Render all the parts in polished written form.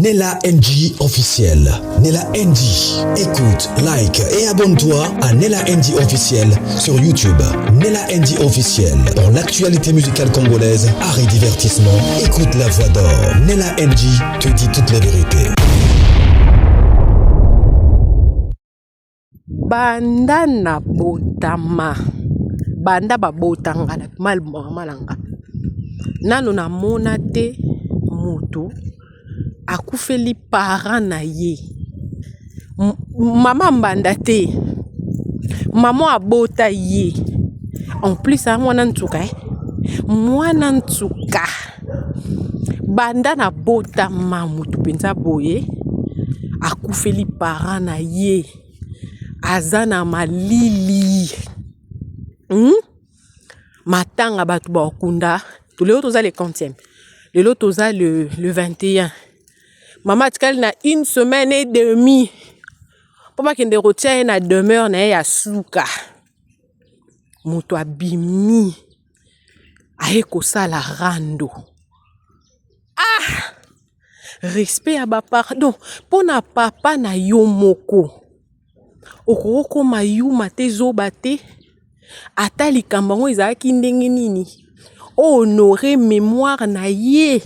Nella NG officiel. Nella NG. Écoute, like et abonne-toi à Nella NG officiel sur YouTube. Nella NG officiel. Pour l'actualité musicale congolaise, art et divertissement, écoute la voix d'or. Nella NG te dit toute la vérité. Banda na botama. Banda babotanga na malanga. Nano na mona te moto akufeli parent na ye. Maman mbanda te. Maman abota ye. En plus a mwana ntuka mwana ntuka. Banda na botama moto penza boye akufeli parent na ye. Azana malili. Matanga batu ba okunda. Tous les autres le 40e. Le lot osa le 21. Maman tikali na une semaine et demie. Papa kende rotia na demeure na ya suka. Moto abimi. Aye kosala rando. Ah! Respect à ba pardon. Pona papa na yo moko. Okoko mayuma te zoba te. Ata likambo ngo ezalaki ndenge nini. Honorer mémoire na ye.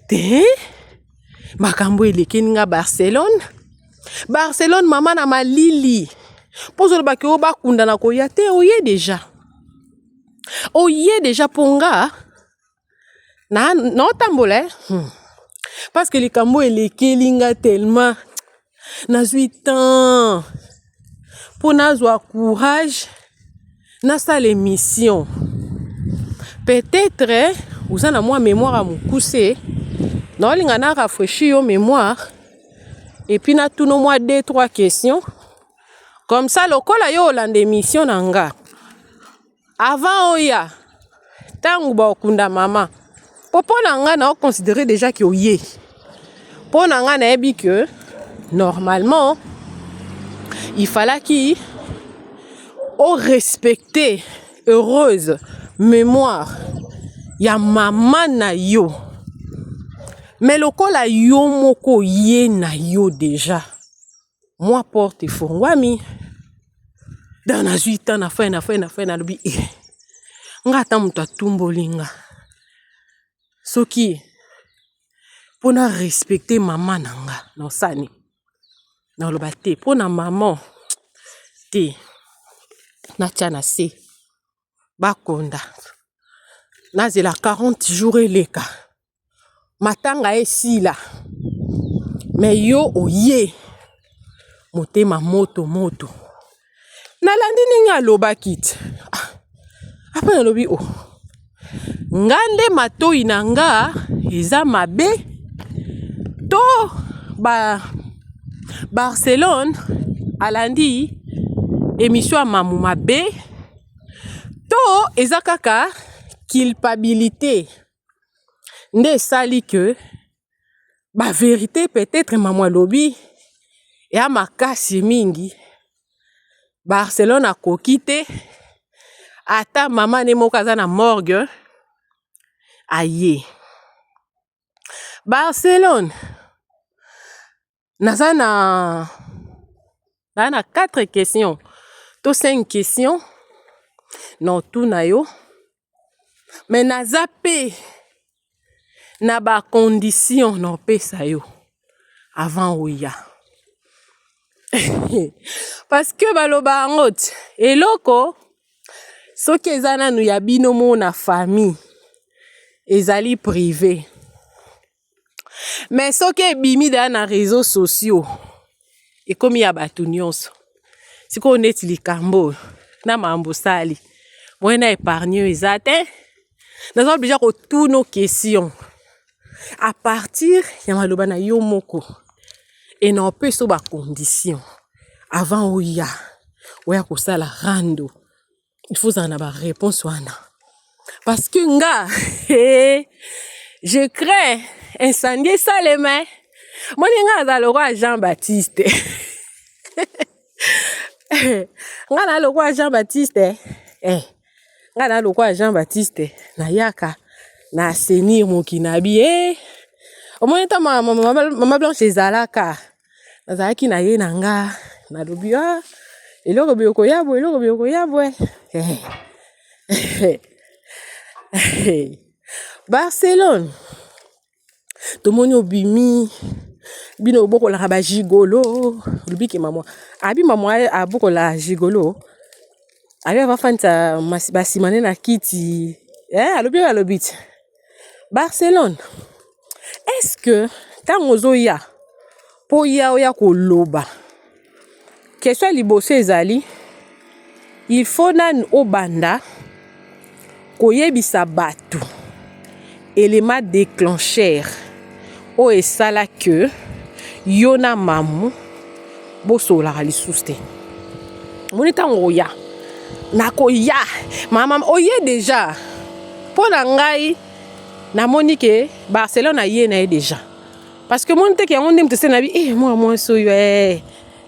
Te? Makambo elekeni nga Barcelone. Barcelone mama na malili. Pozo baki o bakunda na koya te oye déjà. Oye déjà ponga. Na no tambole. Parce que likambo elekeli nga tellement nazui temps pour nazwa courage na sa l'émission. Peut-être vous en a moi mémoire à mon coussé. Non, il y a rafraîchi au mémoire. Et puis na tout no moi 2-3 questions. Comme ça le kola yo la émission nanga. Avant oya tangu ba okunda mama. Popo nanga na considérer déjà que oye. Po nanga na ebi que normalement, il fallait qu'il respecter heureuse mémoire ya maman na yo. Mais le kola yo moko ye na yo déjà. Moi porte fongwami. Dans na 8 ans na fin na lobi. Nga tamuta tumbolinga. Soki pona respecter maman nanga no sani. Na loba te pona maman te na tiana se bakonda na zela 40 jours eleka matanga esila me yo oye motema moto na landi ninga loba kit apa na lobi o ngande matoi nanga eza mabe to ba Barcelone alandi émission Mamou Mabe to ezakaka culpabilité nde sali que ba vérité peut-être maman lobi et a makasi mingi Barcelone a kokite ata maman ne mokaza na morgue aye Barcelone Nazana 4 questions. To 5 questions. Non tout na yo. Mais nazape na ba condition non pesa yo avant oya. Parce que baloba ngot eloko soki ezana nu ya binomo na famille ezali privé. Mais ce qui est bimi dans les réseaux sociaux et comme il y a batu nyonso si ko neti likambo na mambo sali moi na épargné ezate nous obligé ko tous nos questions à partir ya maloba na yo moko et non peut so ba condition avant oya ko sala rando il faut en avoir réponse wana parce que nga je crains incendier ça les mains. Moi, je suis le roi Jean-Baptiste. Je suis le roi Jean-Baptiste. Je suis le roi Jean-Baptiste. Na yaka na senir mokinabi. Au moins ta maman blanche ezalaka. Nazalaki na ye na nga na lobi eloko bioko yabwe. Barcelone. Tomoni obimi bino bokola ba gigolo lubiki maman. Abi maman abokola gigolo. Abi va fanta basimane na kiti. Alobiti. Barcelone. Est-ce que tangozo ya po ya oya koloba que soit liboso ezali il faut nan obanda koyebisa bato élément déclencheur o esala que yona mamu bosola lisusu te moni tango ya nakoya mama oye déjà pour na ngai namoni ke Barcelone aye na déjà parce que mon te ki on ndem te se na bi moi soyo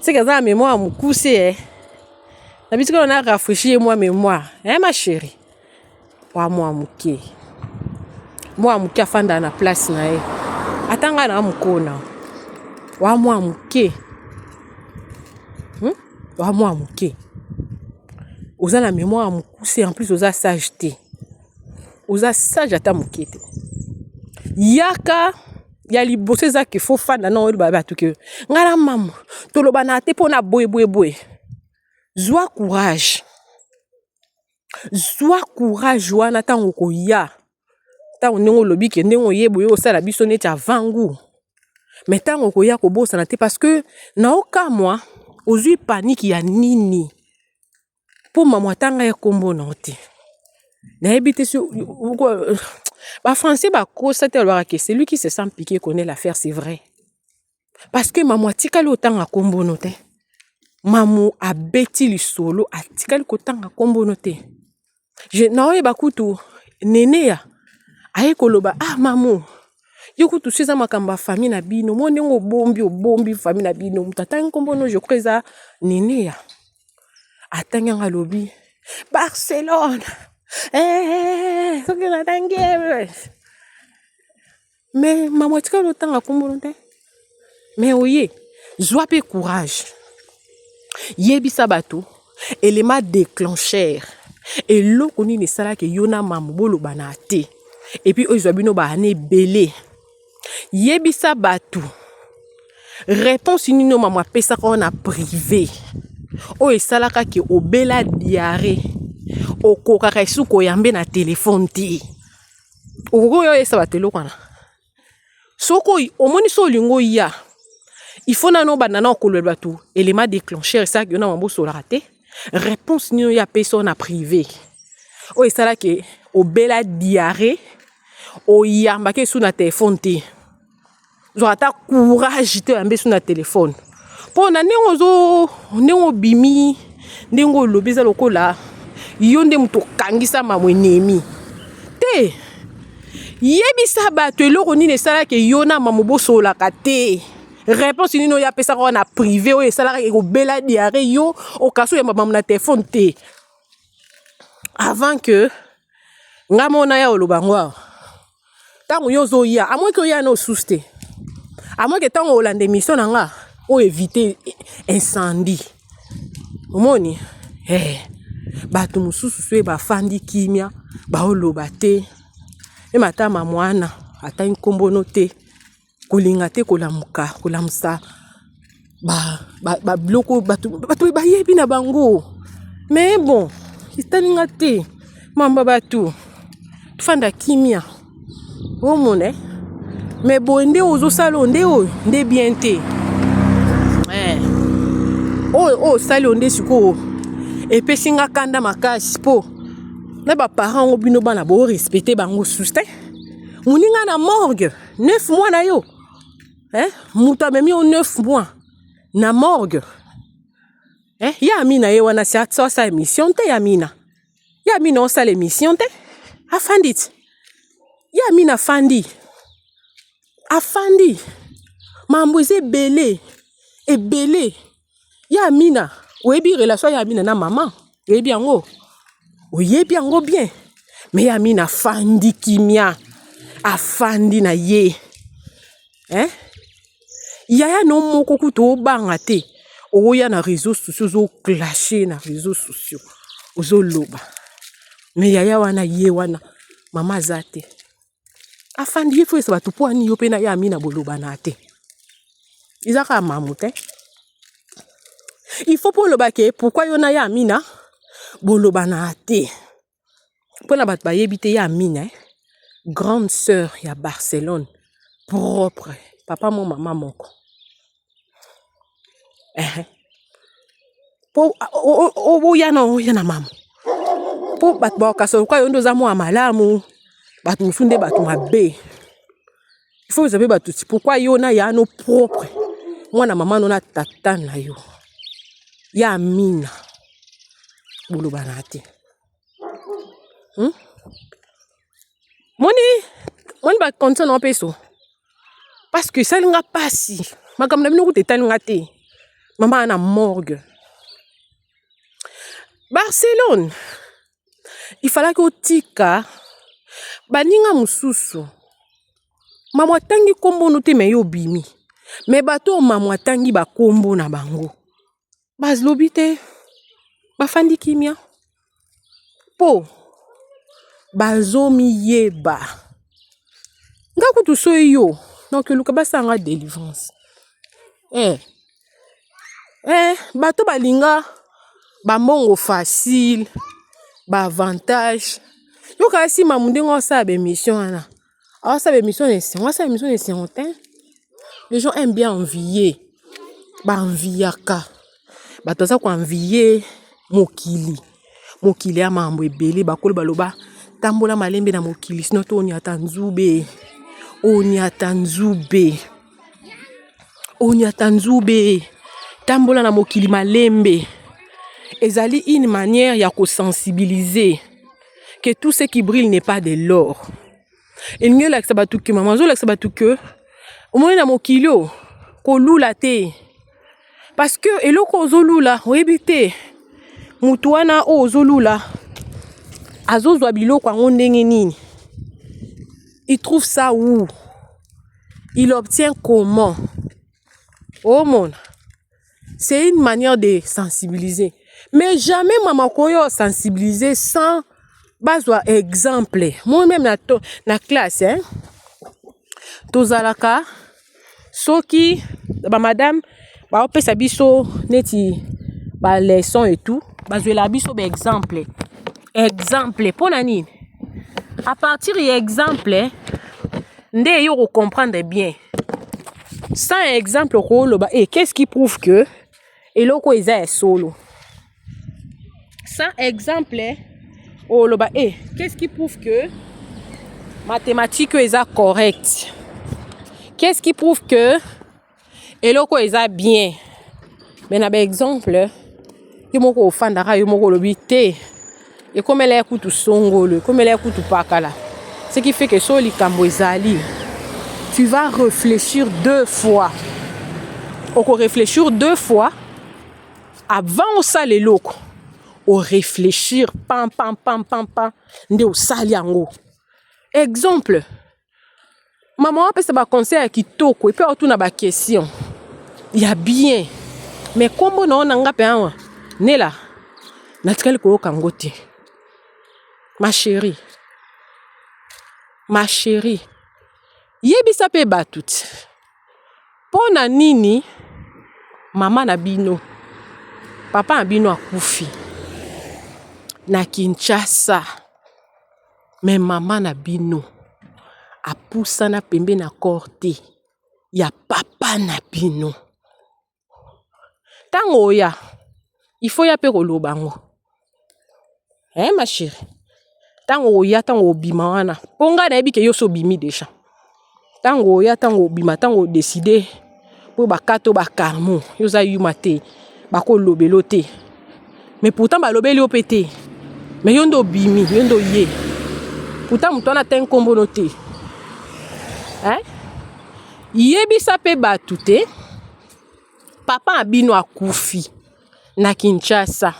c'est que ça mémoire mon coussé na bi on a rafraîchi moi mémoire ma chérie moi muke afanda na place na ye atanga na mukona wa muke oza na mémoire mon coussé en plus oza sage te oza sage ata muke te yaka ya liboso eza ke fo fanda na oyo bato ke ngala mamu toloba na te pona boye zwa courage wana tango koya tango ndenge lobi ke ndenge oyebo yo osala biso neti avangu mais tango koya kobosa na te parce que na oka moi ozwi panique ya nini po mamu atanga ya kombo na te na ebite sur ba français ba constate alors que c'est lui qui se sent piqué connaît l'affaire c'est vrai parce que mamu atikali otanga kombo no te mamu abeti lisolo atikali kotanga kombo no te je na oyeba kutu nene ya aye koloba mamu yoko tu seza makamba famille na bino mo ndenge obombi famille na bino mutatangi kombo no je crois eza nene ya atangi nga lobi Barcelone soki natangi mais mamu atikali otanga kombo no te mais oye zwa pe courage yebisa bato élément déclencheur eloko nini esalaki yona mamu boloba na te et puis oyo bino baane belé yebisa bato réponse nini mamu apesaka na privé oyo esalaka ke obela diarrhée okokaka esuku oyambe na telefone te okokoyo esa bateloko wana soko omoni so olingo ya il faut nano banana okoloba bato élément déclencheur esalaki yona mamu bosolaka te réponse nini ya pesa na privé oyo esalaki obela diarrhée oyambaki esu na telefone te zwata courage te oyambe esu na telefone mpo na ndenge obimi ndenge olobi eza lokola yo nde moto okangisa mamu enemi te yebisa bato eloko nini esalaki yo na mamu bosolaka te réponse nini oyo apesaka na privé oyo esalaka ekobela diarrhée yo okaso ya mamu na telefone te avant que nga mona ya oloba ngwa tango yo zoya amoi ke oya na osusu te amoi ke tango olanda émission na nga o éviter incendie omoni bato mosusu so bafandi kimia baoloba te ematama mwana ata nkombo no te kolinga te kolamusa ba bloko bato bayebi na bango mais bon itaninga te mamba bato tufanda kimia omone mais bon nde ozosala nde bien te sali onde siko epesinga kanda makasi po na ba parents obino bana bo respecter bango suste muninga na morgue 9 mois na yo mutu amemi o 9 mois na morgue ya mina ye wana sa émission te ya mina osala émission te afandit ya mina afandi mambo eze ebele ya mina oyebi relation ya mina na maman oyebi yango bien mais ya mina afandi kimia afandi na ye hein yaya no moko kuto banga te oya na réseaux sociaux zo clasher na réseaux sociaux ozo loba mais yaya wana ye wana mama zate afandi fo esa batu po ani yo pe na ya mina boloba na te izaka mamute il faut pour loba ke pourquoi yo na ya mina boloba na te pour na bat ba yebite ya mina grande sœur ya Barcelone propre papa mon maman moko po o ya na mama po bat ba kaso kwa yo ndo za mo amalamu bat musunde bat mabe il faut vous avez battu pourquoi yo na ya no propre moi na maman no na tata na yo ya mina boloba na te moni ba konto no peso parce que ça nga pasi makam na bino ku te talinga te mama na morgue Barcelone il fallait que tika baninga mususu mama tangi kombo no te me yo bimi me bato mama tangi ba kombo na bango bazlobi te bafandi kimia po bazomi yeba nga kutu so yo donc luka basanga délivrance bato balinga ba mongo facile ba avantage yo kasi mamunde ngo sa be mission ana ça be mission c'est les gens aiment bien envier ba enviaka bato za ko envier mokili ya mambo ebele bakolo baloba tambola malembe na mokili sino to oni atanzube tambola na mokili malembe ezali une manière ya ko sensibiliser que tout ce qui brille n'est pas de l'or et mieux la sabatu que maman zo la sabatu que au moins na mokili ko lula te parce que eloko ozolula oyebite mutu wana ozolula azozwa biloko ango ndenge nini il trouve ça où il obtient comment oh mon c'est une manière de sensibiliser mais jamais maman koyo sensibiliser sans bazwa exemple moi-même na classe tozalaka soki ba madame ba opesa biso neti ba leçon et tout bazwela biso ba exemple pona nini à partir de exemple nde yo comprendre bien sans exemple ko loba qu'est-ce qui prouve que eloko eza solo sans exemple loba qu'est-ce qui prouve que mathématique eza correct qu'est-ce qui prouve que eloko eza bien mais na ba exemple yo moko ofandaka yo moko lobi te et comme elle écoute songolo comme elle écoute pakala ce qui fait que soli kambo ezali tu vas réfléchir 2 fois oko réfléchir 2 fois avant osala eloko o réfléchir pam nde osali yango exemple maman apesa ba conseil ya kitoko et puis otuna ba question ya bien mais kombo na nga pe awa nela natikali ko kango te ma chérie yebisa pe batut pona nini mama na bino papa na bino akufi na Kinshasa mais mama na bino apusana pembe na korte ya papa na bino tango ya il faut ya pe kolobango ma chérie tango ya tango bima wana ponga na yebi ke yo so bimi déjà tango ya tango bima tango décider pour bakato bakarmo yo za yuma te bako lobelo te mais pourtant ba lobeli opete mais yo ndo bimi yo ndo ye pourtant muto na ten kombo no te yebisa pe batu te papa abino akufi na Kinshasa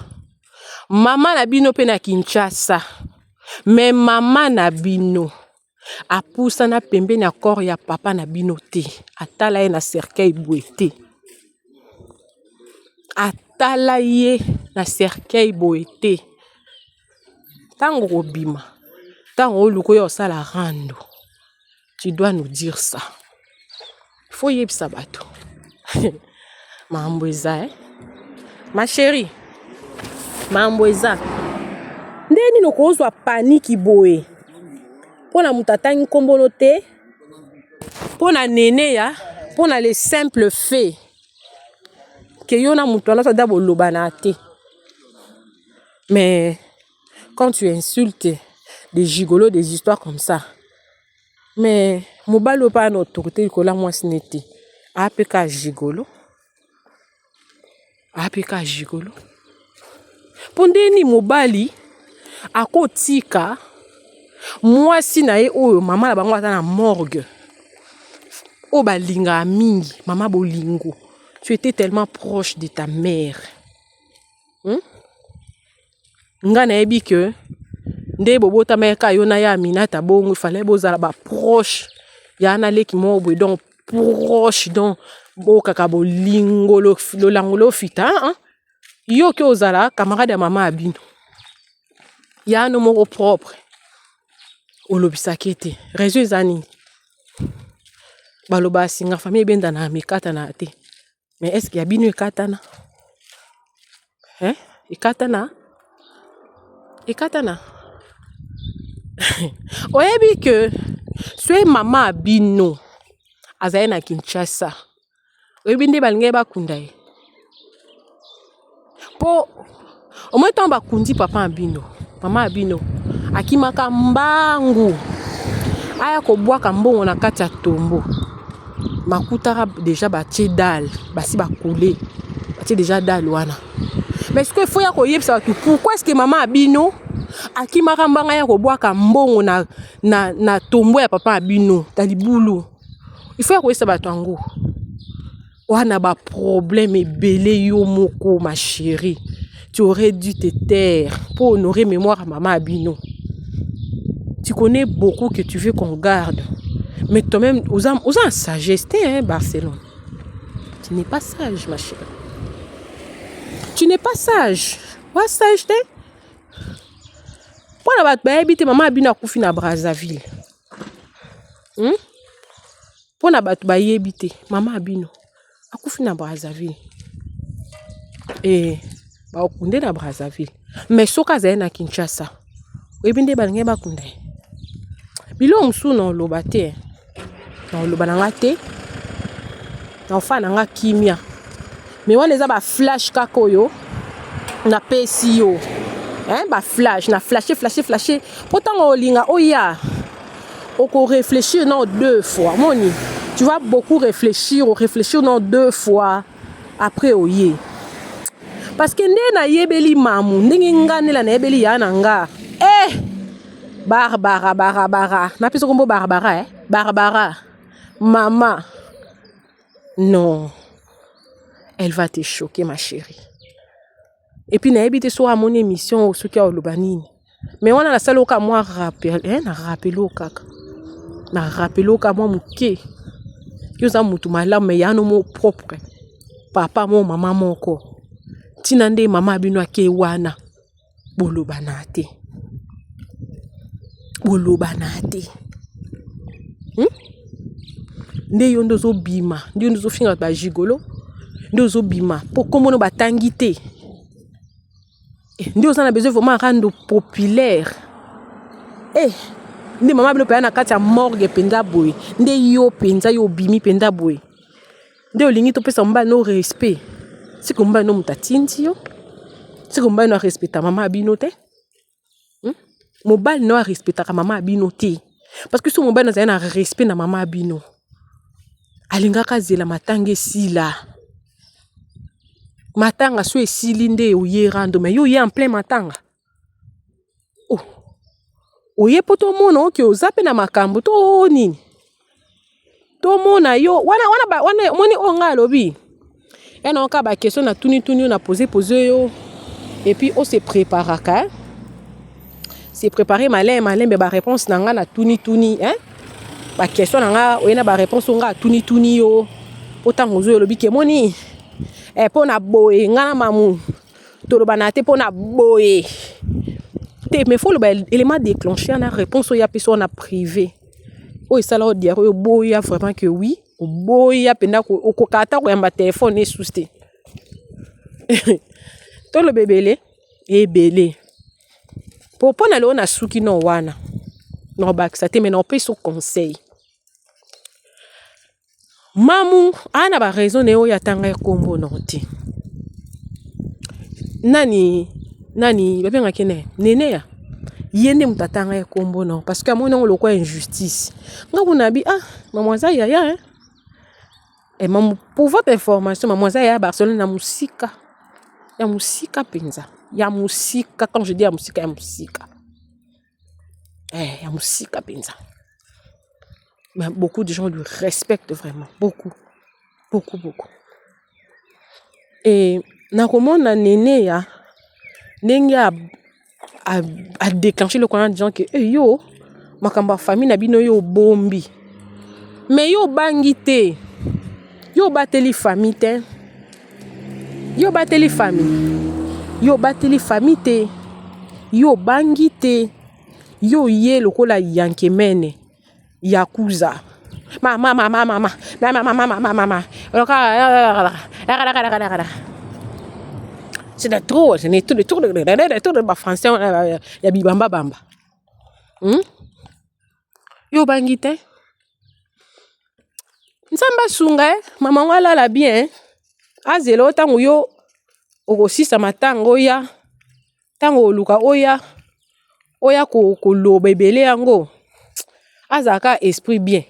mama na bino pe na Kinshasa mais mama na bino apusana pembeni ya corps ya papa na bino te atala ye na cercueil boye te atala ye na cercueil boye te tango kobima tango oluka oyo osala rando tu dois nous dire ça faut yebisa bato mambo eza ma chérie mambo eza ndeni nokozwa paniki boye pona mutatangi kombono te pona nene ya pona le simple fait que yona mutu ala tada bolobana te mais quand tu insultes des gigolos des histoires comme ça mais mobalo pa na autorité kola mwasi nete apeka gigolo pondeni mobali akotika mwasi na ye oyo mama na bango ata na morgue o balinga mingi mama bolingo tu étais tellement proche de ta mère nga na yebi que nde bobota meka yo na ya Aminata bongo fallait bozala ba proche ya na leki mo boy donc proche donc bokaka bolingo lo langolo fita yo ke ozala camarade ya mama abino ya no moko propre olobisaki te réseau ezani baloba singa famille benda na mikata na te mais est-ce qu'il y a bino ekatana ekatana oyebi que soit mama abino azaye na Kinshasa oyebi nde balinge bakunda ye po omwe temps bakundi papa abino mama abino akimaka mbangu aya kobwaka mbongo na kati ya tombo makutaka déjà batie dal basi bakule batie déjà dal wana mais ce que faut ya koyebisa bato pourquoi est-ce que mama abino akimaka mbanga ya kobwaka mbongo na tombo ya papa abino talibulu il faut ya koyebisa bato yango wana ba problème ebele yo moko ma chérie tu aurais dû te taire pour honorer mémoire à maman abino. Tu connais beaucoup que tu veux qu'on garde. Mais toi-même, aux en sagesse, hein, Barcelone. Tu n'es pas sage, ma chérie. Tu n'es pas sage. Pas sage, t'es. Pour la bataille, habiter maman abino akufi na Brazzaville. Pour la bataille, habiter maman abino akufi na Brazzaville. Et ba okunde na Brazzaville. Mais soka zaye na Kinshasa. Ebinde balinge bakunde. Bilo musu na loba te. Na loba na ngate. Na ofa na nga kimia. Mais wana eza ba flash kakoyo na pesi yo. Ba flash na flasher. Pourtant olinga oya. Oko réfléchir non 2 fois. Moni, tu vas beaucoup réfléchir non 2 fois après oye. Parce que nde na yebeli mamu ndenge nganela na yebeli yana nga Barbara na piso kombo Barbara maman non elle va te choquer ma chérie et puis na yebite so à mon émission au soki au lobanini mais wana la salo ka moi rappel na rappelo ka moi muke yo za mutu malamu mais ya no mo propre papa mo maman moko tina nde mama abino ake wana bolobana te nde yo ndozo bima nde yo ndozo finga ba gigolo nde ozo bima po komono batangi te nde oza na besoin vraiment rendre populaire nde mama abino pe na kati ya morgue penda boy nde yo penza yo bimi penda boy nde olingi to pesa mba no respect. Si kumba no mutatindi yo. Si kumba no respecta mama abino te. Mobile no respecta ka mama abino te. Parce que so mobile no na respect na mama abino. Alinga kazela matanga sila. Matanga so esili nde oye rando mais yo ye en plein matanga. Oye poto mono ke ozape na makambo to nini. To mona yo wana moni onga lobi. Et non, quand question na tuni on a posé yo et puis on se prépare ka. c'est préparé malin mais ba réponse nanga na tuni hein ba question nanga oyena ba réponse nga tuni yo otango zo lobi ke moni pona boye ngana mamu toloba na te pona boye te mais faut le élément déclencheur na réponse ya personne na privé o ça là dire o boya vraiment que oui o boya penda ko okokata ko yamba téléphone et souste to le bébélé et belé pour pona le na suki no wana no bakisa te mais non peut son conseil mamu ana ba raison ne o ya tanga kombo noti nani babenga kene nene ya yende mutatanga ya kombo non parce que amona lo kwa injustice nga kuna bi mademoiselle yaya et mamu pour votre information mademoiselle ya Barcelone na musika penza ya musika quand je dis ya musika ya musika penza mais beaucoup de gens le respectent vraiment beaucoup et na komona nene ya ndenge a déclenché le courant de gens que yo makamba famille na bino yo bombi mais yo bangi te yo bateli famille te yo bateli famille te yo bangi te yo ye lokola yankemene yakuza mama c'est de trop de français ya bibamba bamba yo bangi te nzamba sunga mama wala la bien azelo tango yo okosisa matango ya tango oluka oya ko loba ebele yango azaka esprit bien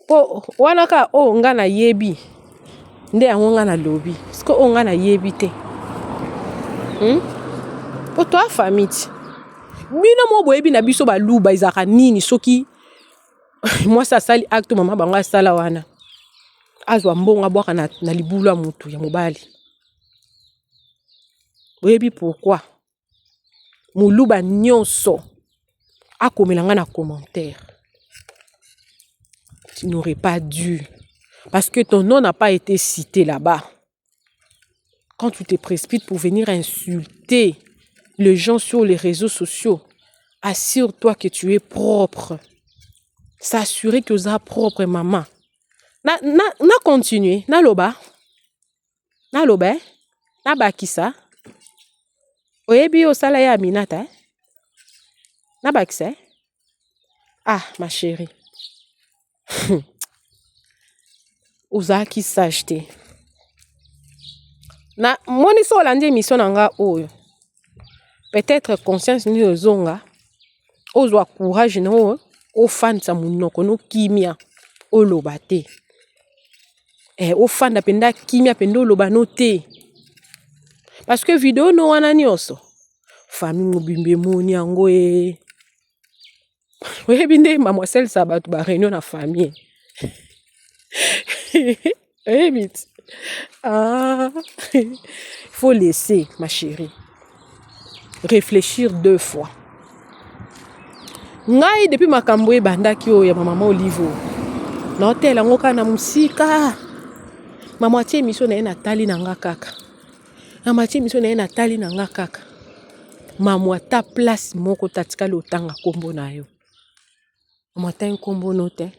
po wana ka nga na yebi nde yango nga na lobi siko nga na yebi te po toi famille bino mo boyebi na biso baluba izaka nini soki moi ça sali acte mama banga sala wana azwa mbonga bwaka na libulu ya mutu ya mobali boyebi pourquoi muluba nyonso akomelanga na commentaire tu n'aurais pas dû parce que ton nom n'a pas été cité là-bas. Quand tu te précipites pour venir insulter les gens sur les réseaux sociaux, assure-toi que tu es propre. S'assurer que tu es propre, maman. Na continuer. Na loba, na bakisa. Oyebi osala ya Aminata. Na bakisa. Ah, ma chérie. Ozaki s'acheter. Na moni so landi émission nanga oyo. Peut-être conscience ni ozonga. Ozwa courage no o fan sa munoko no kimia o lobate. O fan da penda kimia pendo loba no te. Parce que vidéo no wana nyonso. Famille mobimbe moni yango e. Oui, binde mademoiselle Sabatou ba réunion na famille. Eh vite. Il faut laisser, ma chérie, réfléchir 2 fois. Ngai depuis makambo e bandaki o ya mama Olivo. Na hotel ngoka na musika. Mama tie mission na ena tali na nga kaka. Mama tie mission na ena tali na nga kaka. Mama ta place moko tatika le otanga kombo na yo. Mama ta kombo no te.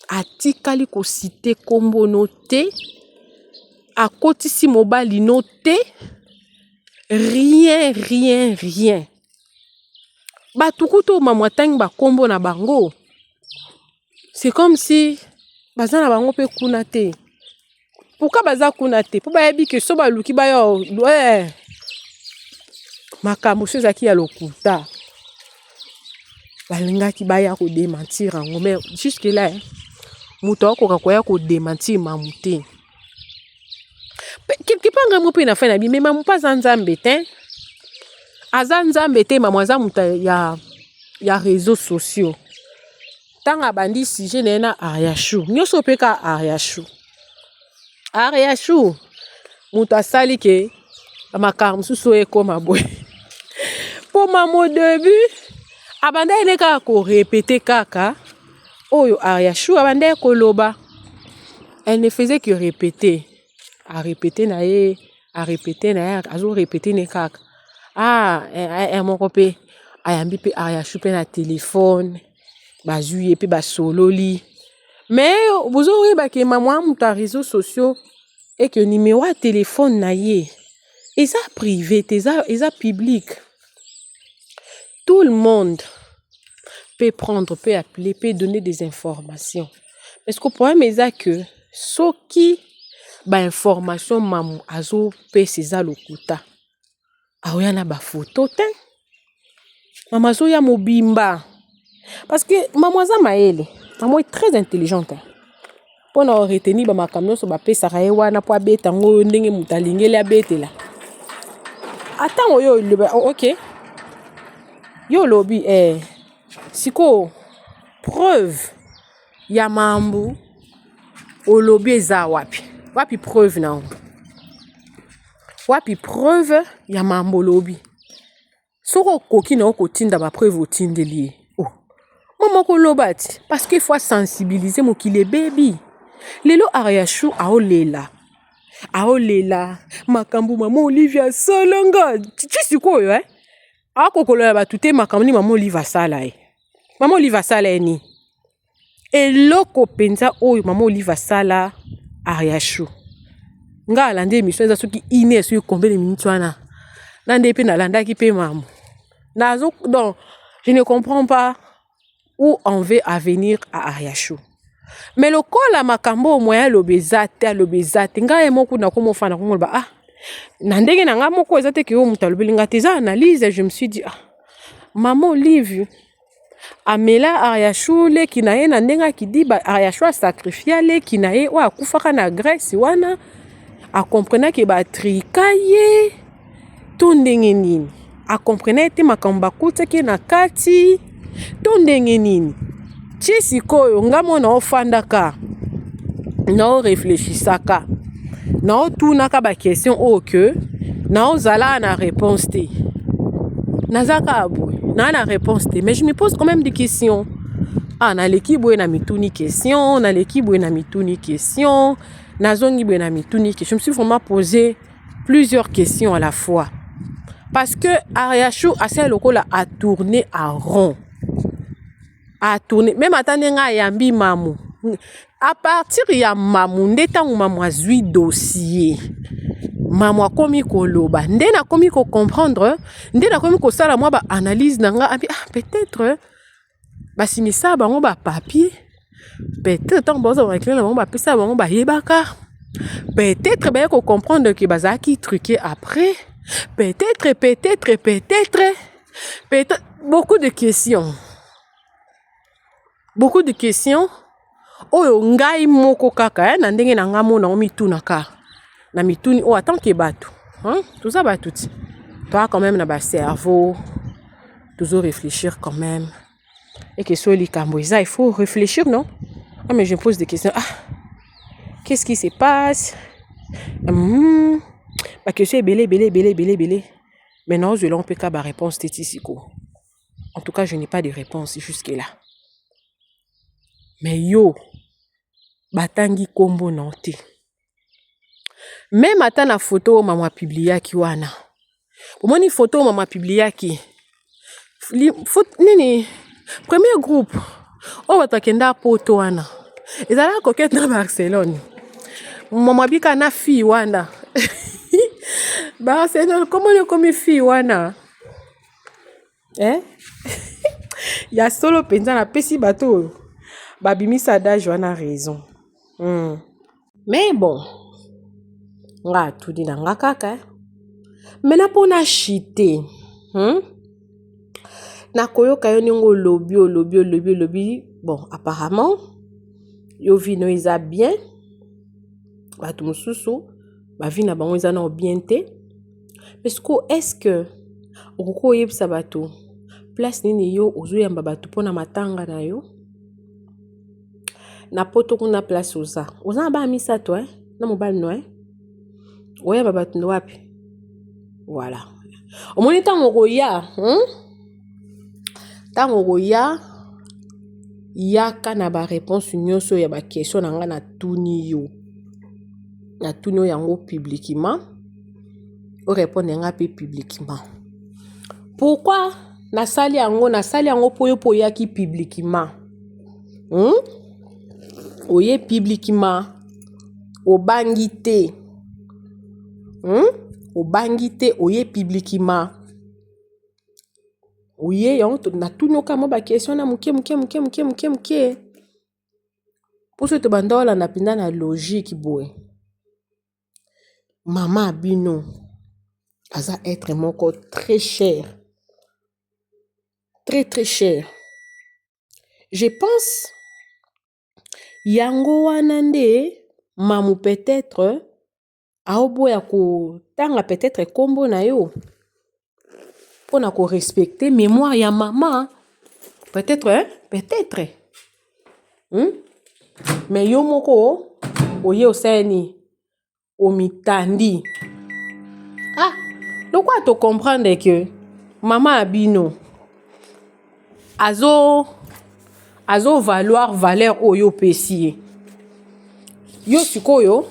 Atikali ko cité kombo no te. A kotisi mobali no te. Rien. Batukuto mama tangi ba kombo na bango. C'est comme si baza na bango pe kuna te. Pourquoi baza kuna te? Po ba yebi ke so ba luki ba yo makambo sezaki ya lokuta. Balingaki ba ya ko démentir ngo mais jusque là muto ko ka ko démentir mamute. Quelque part ngamo pe na fa na bi mais mamu pas nzambe te. Azanzambe te mamuaza muta ya réseaux sociaux. Tanga bandi sujet na Ariashu. Nyoso peka Ariashu. Muta sali ke makambo suso e koma boy. Pour maman au début, abanda ene kaka ko répéter kaka. Oyo Ariachou abanda koloba. Elle ne faisait que répéter. À répéter na ye, azo répéter ne kaka. Mon copain, ayambi pe Ariachou pe na téléphone, bazuye pe basololi. Mais vous aurez ba ke maman muta réseaux sociaux et que numéro de téléphone na ye. Et ça privé, et ça public. Tout le monde peut prendre, peut appeler, peut donner des informations. Parce que le problème est que ce qui ba information maman azo pe seza lokuta. Aoyana ba photo ten. Maman zo ya mobimba. Parce que maman za maele, maman est très intelligente. Pour na retenir ba makamyo so ba pesa ka wana po abeta ngo ndenge mutalingeli abetela. Attends yo OK. Yo lobby siko preuve ya mambu o lobby eza wapi. Wapi preuve na. Wapi preuve ya mambo lobby. Soko koki na okotinda ba preuve otindeli. Oh. Maman ko lobati parce qu'il faut sensibiliser mokile baby. Lelo Ariachou aolela. Makambu maman Olivia Solonga. Tu sais quoi akokolola batute makambu ni maman Olivia sala Maman Olivia sala ni. Eloko penza oyo maman Olivia sala Ariachou. Nga alande émission za soki ine so combien de minutes wana. Nande pe na landa ki pe maman. Donc je ne comprends pas où on veut à venir à Ariachou. Mais le col à makambo moyen lobezate nga emoko na komo fana komo ba na ndenge na nga moko ezate ke o mutalobelinga teza analyse. Je me suis dit maman Olive amela Ariachou le kinaye na ndenga kidi ba Ariachou a sacrifié le kinaye wa akufaka na Grèce wana a comprendre que ba trikaye to ndenge nini a comprendre te makamba kuta ke na kati to ndenge nini Chisikoyo ngamo na ofandaka na réfléchissaka na tunaka ba question o que na ozala na réponse te nazaka abou na réponse te mais je me pose quand même des questions na l'équipe na mituni question na l'équipe na mituni question na zongi na mituni question. Je me suis vraiment posé plusieurs questions à la fois parce que Ariachou assez lokola a tourné à rond. A tourner même attendez nga yambi mamu à partir ya mamu ndeta mamu azui dossier mamu akomi koloba ndena komi ko comprendre ndena komi ko sala moi ba analyse nanga peut-être ba simisa bango ba papier peut-être tant bozo réclamer bango ba pesa bango ba yebaka peut-être ba ko comprendre que bazaki truqué après peut-être beaucoup de questions. Beaucoup de questions. Oyo ngai moko kaka na ndenge na ngamo na omitunaka. Na mituni attends que bato. Tout ça ba tout. Toi quand même na ba cerveau. Toujours réfléchir quand même. Et que soit les camboisa, il faut réfléchir non? Mais je me pose des questions. Qu'est-ce qui se passe? Ba question belé. Maintenant je l'on peut ka ba réponse tétisiko. En tout cas, je n'ai pas de réponse jusque là. Mais yo, batangi kombo nanti. Même ata na photo maman publia ki wana. Omoni photo maman publia ki. Nini premier groupe. O batakenda poto wana. Ezala coquette na Barcelone. Maman bika na fille wana. Barcelone comment le comme fille wana? Ya solo penza na pesi bateau. Babimi Sada Joana a raison. Mais bon, nga tout dit na nga kaka. Mais na pona chité. Na koyo kayo ningo lobby. Bon, apparemment, yo vi no isa bien. Ba tout mususu, ba vi na bango isa na bien te. Parce que est-ce que oko yebisa bato place nini yo ozo yamba bato pona matanga na yo? Na poto kuna place oza ba misa toi na mobile no oya babatu ndo wapi voilà omoni ntango koya ntango koya yaka na baréponse nyonso ya bakestion na nga natuni yo yango publiquement orépondre nga mpe publiquement. Pourquoi nasali yango po yo po oyaki publiquement oye publiquement obangi te oye publiquement oye yango natuni okama bakestion na moke poso te banda olanda mpenza na logique boye. Mama abino aza être moko très cher, très cher. Je pense yango wana nde mamu peut-être aoboya kotanga peut-être kombo na yo pona ko respecter mémoire ya mama peut-être mais yo moko oye osani omitandi donc quoi te comprendre que mama abino azo valoir valeur oyo pesi yo sikoyo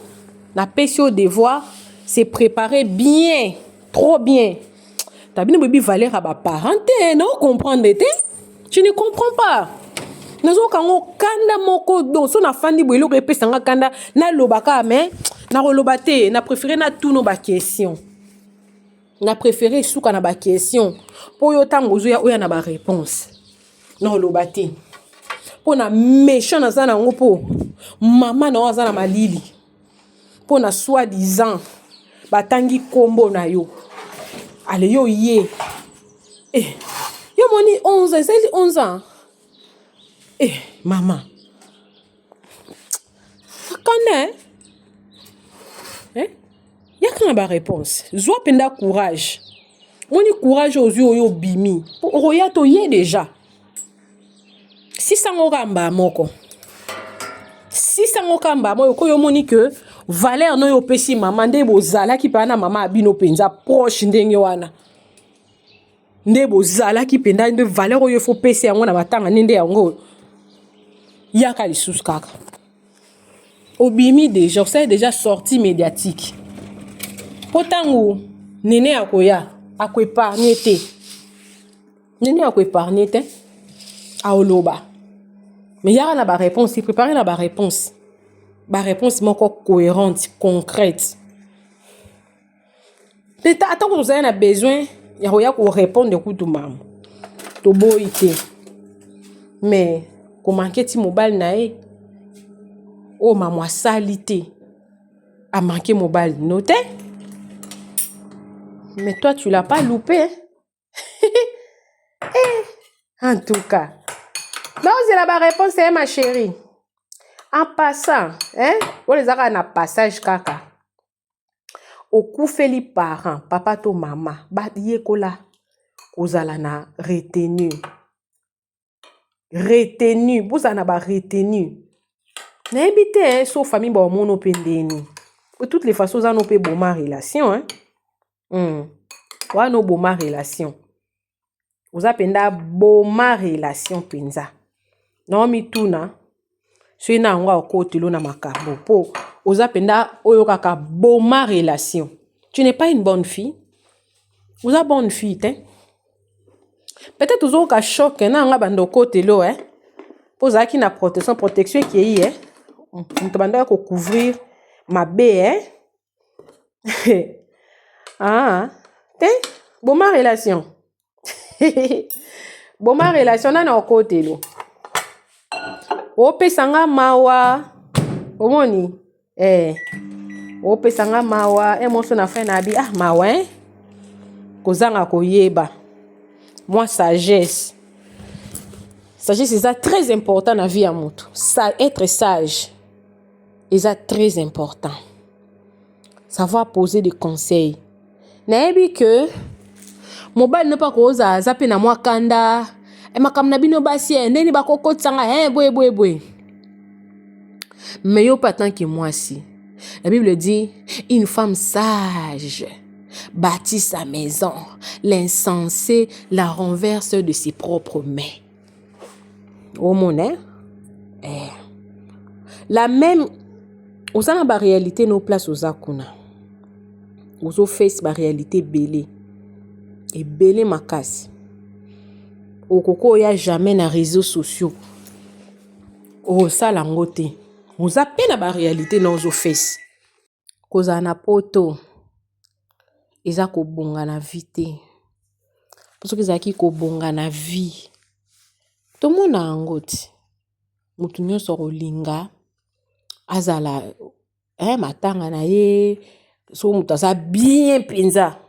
na pesi au devoir c'est préparer bien, trop bien. T'as bien bebi valeur à ba parenté, non comprendre te? Tu ne comprends pas. Nazo kango kanda moko don so na fandi boilo repesa nga kanda na lobaka mais na rolobate na préféré na tout no ba question. Na préféré souka na ba question. Po yo tango zo ya oya na ba réponse. Na rolobate. Po na méchant na za na ngopo. Mama na za na malili. Po na soi-disant batangi kombo na yo. Allez yo ye. Yo moni 11 ans, c'est 11 ans. Maman. Akane. Yaka na ba réponse. Zwa penda courage. Moni courage aux yeux yo bimi. Roya to ye déjà. Si sangokamba moko. Si sangokamba mo ko yo moni que valeur no yo pesi mama nde bozala ki pa na mama abino penza proche ndenge wana. Nde bozala ki penda nde valeur oyo fo pesi yango na matanga nde yango. Yaka lisusu kaka. Obimi déjà, c'est déjà sorti médiatique. Potango nene akoya akwepargne te. Nene akwepargne te. Aoloba. Mais yaka na ba réponse, préparer na ba réponse. Ba réponse moko cohérente, concrète. Peut-être attends que vous avez besoin, ya ko répondre kutu mam. To boité. Mais comment ti mobile na e? Oh maman salité. A manqué mobile noté. Mais toi tu l'as pas loupé. Hein? En tout cas. Non, c'est la réponse est ma chérie. En passant, on les a un passage kaka. Au coup fait les parents, papa to maman, badiye kola, kozala na retenu. Retenu, vous en avez retenu. N'habitez sauf famille bon mono pendeni. De toutes les façons, ça nous peut bon ma relation, ouais, nos bon ma relation. Vous appendez bon ma relation penza. Non mi tuna. Soy na ngwa okoti lo na makambo po ozapenda oyo kaka boma relation. Tu n'es pas une bonne fille. Vous êtes bonne fille, peut-être ozo ka choc na nga bando kote lo poza ki na protection qui est on te banda ko couvrir ma baie boma relation. Boma relation na kote lo. Opesanga mawa omoni opesanga mawa emoso na fin na bi mawa kozanga koyeba moi sagesse c'est très important dans la vie à moto être sage c'est très important savoir poser des conseils naebi que mobile ne pas koza zape na moi kanda makamna bino basi ndeni bakokotsanga bwe mais yo pas tant que moi si la Bible dit une femme sage bâtit sa maison. L'insensé la renverse de ses propres mains. Au monnaie, la même, aux a la réalité nos places aux akuna. Aux face la réalité belé. Et belé ma casse. Au coco y a jamais na réseaux sociaux. Au ça langote. Aux a peine la réalité nos face. Koza na poto. Eza ko bonga na vite. Parce que zaki ko bonga na vie. Tout le monde a angote. Mutunyo soro linga. Azala. Matanga na ye. So mutasa bien pinza.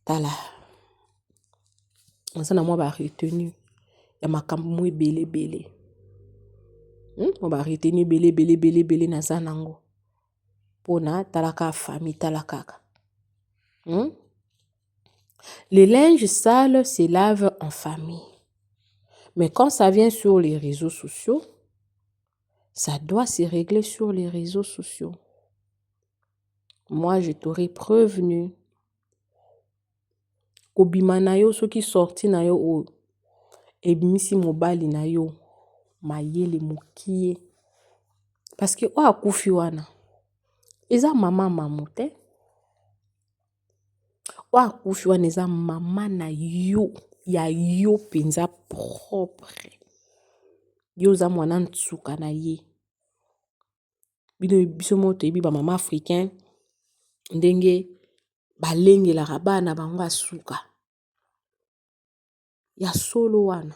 Tala. On s'en a moi ba retenu. Ya makambo mwe belé. On ba retenu belé na zanango. Pona talaka famille talakaka. Les linges sales se lavent en famille. Mais quand ça vient sur les réseaux sociaux, ça doit se régler sur les réseaux sociaux. Moi, je t'aurais prévenu. Kobima na yo soki sorti na yo o ebimisi mobali na yo mayele mokie. Parce que o akufi wana. Eza mama mamute. O akufi wana eza mama na yo. Ya yo penza propre. Yo za mwana ntsuka na ye. Bino biso moto ebi ba mama africain. Ndenge balenge la rabana bango asuka. Ya solo wana.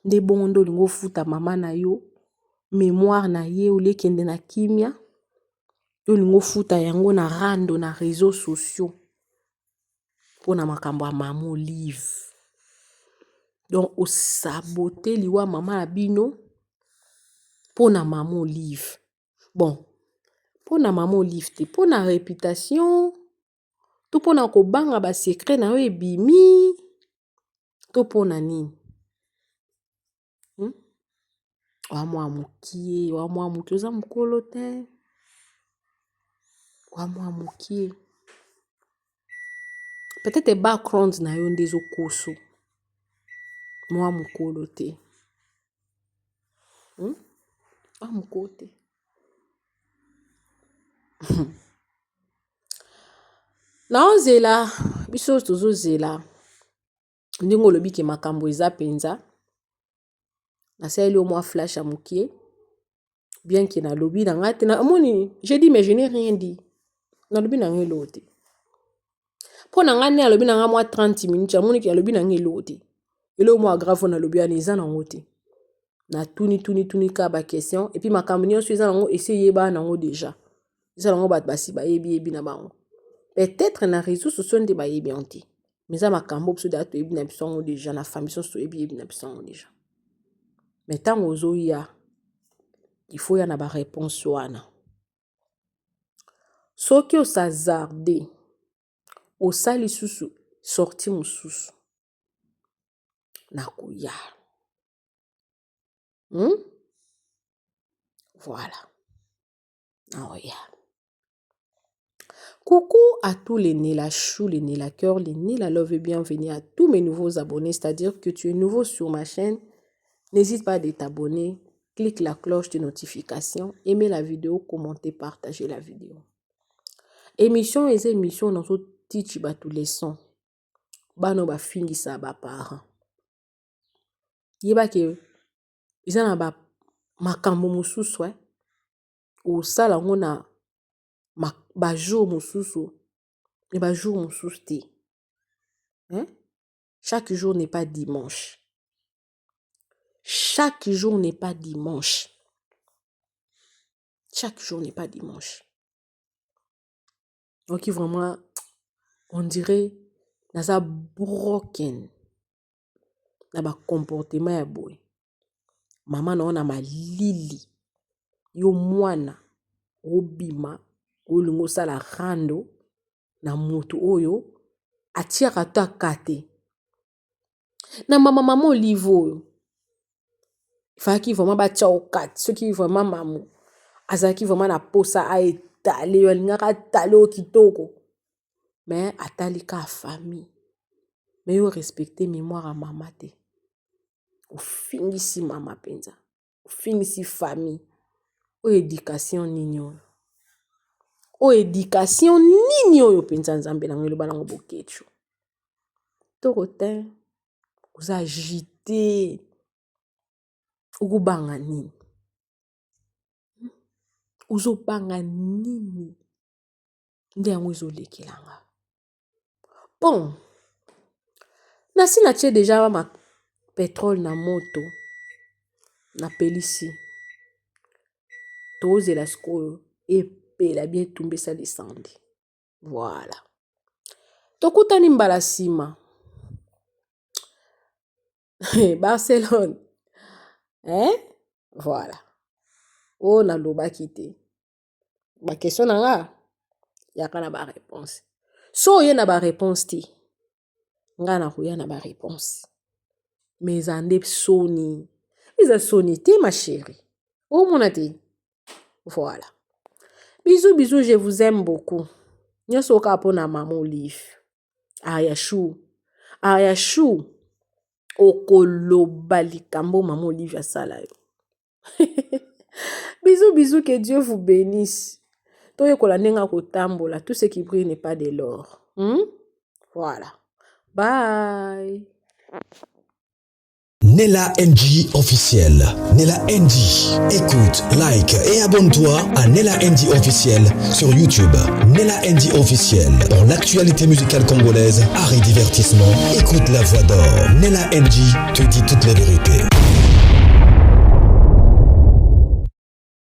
Nde bondo lingo futa mama na yo. Mémoire na ye ou lekende na kimia. Yo lingo futa yango na rando na réseaux sociaux. Pona makambo ya mama Olive. Donc o sabote liwa mama na bino. Pona mama Olive. Bon. Pona mama Olive te. Pona réputation. To pona ko banga ba secret na yo ebimi. To pona nini. Wa mwa mukie. Wa mwa mukie. Oza mukolo te. Wa mwa mukie. Peut-être background na yo ndezo koso. Mwa mukolo te. Wa mukolo te. Na onzela. Biso tozo zela. Ndingo lobi ke makambo eza penza. Na seli o mwa flash a mukie. Bien que na lobi na ngate na amoni. J'ai dit mais je n'ai rien dit. Na lobi na ngelo te. Po na ngane a lobi na nga mwa 30 minutes. Amoni ki a lobi na ngelo te. Elo mwa grave na lobi ane eza na ngote. Na tuni ka ba question. Et puis makambo nyonso eza na ngo essayer ba na ngo déjà. Eza na ngo bat basi ba yebi na bango. Peut-être na réseaux sociaux nde ba yebi anti. Mais ça makambo pso da to yebi na biso ngo déjà na famille so yebi na biso ngo déjà. Mais tant ozo ya il faut y en avoir réponse wana. Soki o sazarde o sali susu sorti mususu na kuya. Voilà. Ah ouais. Coucou à tous les nés la chou, les nés la cœur, les nés la love et bienvenue à tous mes nouveaux abonnés. C'est-à-dire que tu es nouveau sur ma chaîne. N'hésite pas à t'abonner. Clique la cloche de notification. Aimez la vidéo, commentez, partagez la vidéo. Émission et émissions dans ce titre ba tous les sons. Bano ba fingi sa ba parents. Yeba ke izana ba makambo mususu o sala ngona ba jour mususu et ba jour mususu te. Chaque jour n'est pas dimanche. Chaque jour n'est pas dimanche. Chaque jour n'est pas dimanche. Donc vraiment on dirait naza broken na ba comportement ya boy. Mama na ona malili yo mwana obima olingo sala rando na moto oyo atiaka ta kate na mama Olive oyo faki vraiment ba tchao kat ce qui vraiment mamu azaki vraiment na posa a étaler yo lingaka talo kitoko mais atalika famille. Mais yo respecter mémoire à maman te. Ou finisi mama penza. Ou finisi famille. O éducation nini oyo. O éducation nini oyo penza nzambe na ngelo balango bokecho. Toko te. Oza agité. Ogo banga nini. Ozo banga nini. Nde yango ezo lekelanga. Bon. Nasi na tche déjà ma pétrole na moto. Na pelisi. Toze la sko epé la bien tombé ça descendre. Voilà. Tokutani mbala sima. Barcelone. Hein? Voilà. Oh na loba kité. Ma question nanga. Yaka na ba réponse. So ye na ba réponse ti. Nga na kuya na ba réponse. Mais ande soni. Isa soni te ma chérie. Oh mon ati. Voilà. Bisous, bisous, je vous aime beaucoup. Nyoso ka pona maman Olive. Ayachou. Ayachou. Okoloba likambo maman Olive asala yo. Bisous, bisous, que Dieu vous bénisse. Toye kolanenga kotambola, tout ce qui brille n'est pas de l'or. Voilà. Bye. Nella NG officiel. Nella NG. Écoute, like et abonne-toi à Nella NG officiel sur YouTube. Nella NG officiel. Pour l'actualité musicale congolaise, art et divertissement, écoute la voix d'or. Nella NG te dit toutes les vérités.